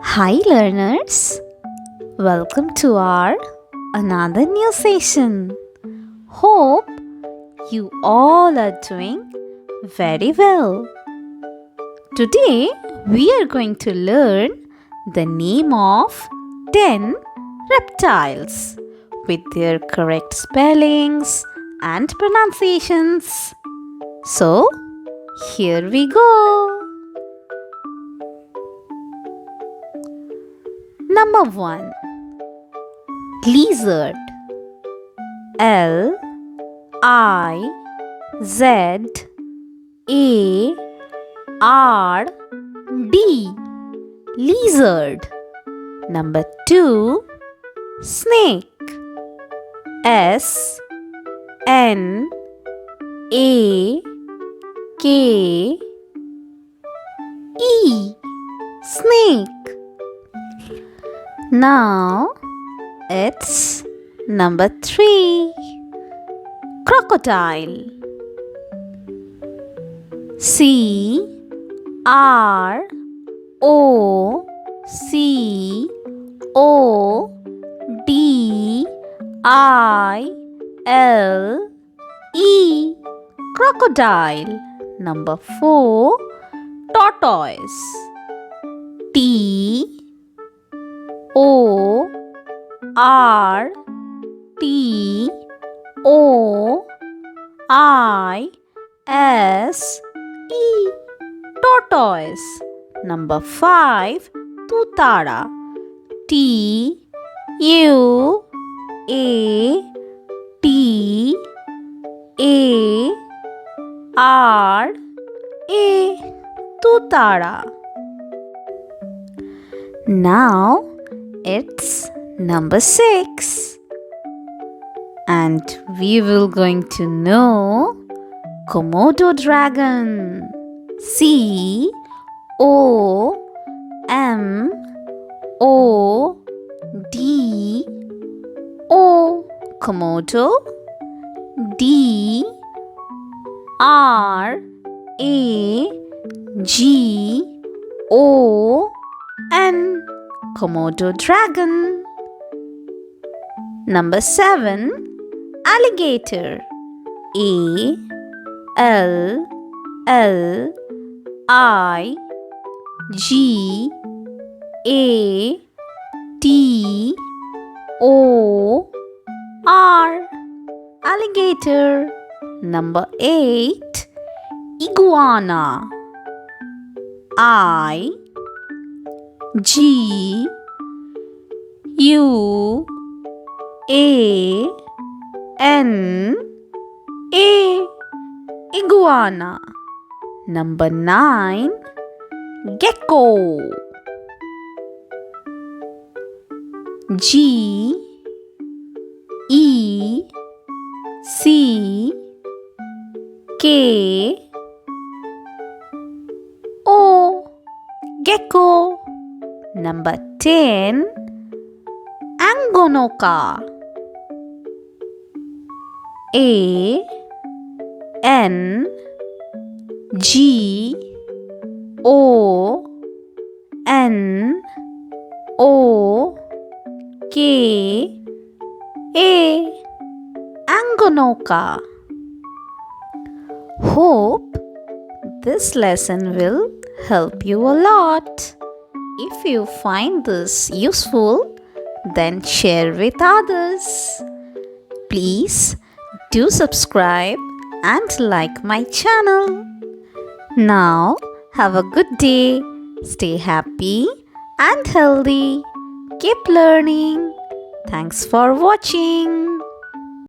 Hi learners, welcome to our another new session. Hope you all are doing very well. Today we are going to learn the name of 10 reptiles with their correct spellings and pronunciations. So, here we go. Number 1. Lizard. L I Z A R D. Lizard. Number 2. Snake. S N A K E. Snake. Now it's number 3. Crocodile. C R O C O D I L E. Crocodile. Number 4. Tortoise. T O R T O I S E. Tortoise. Number 5. Tutara. T U A T A R A. Tutara. Now it's number 6 and we will going to know Komodo dragon. C O M O D O. Komodo. D R A G O N. Komodo dragon. Number 7. Alligator. A L L I G A T O R. Alligator. Number 8. Iguana. I G U A N A. Iguana. Number 9. Gecko. G E C K O. Gecko. Number 10. Angonoka. A N G O N O K A. Angonoka. Hope this lesson will help you a lot. If you find this useful, then share with others. Please do subscribe and like my channel. Now, have a good day. Stay happy and healthy. Keep learning. Thanks for watching.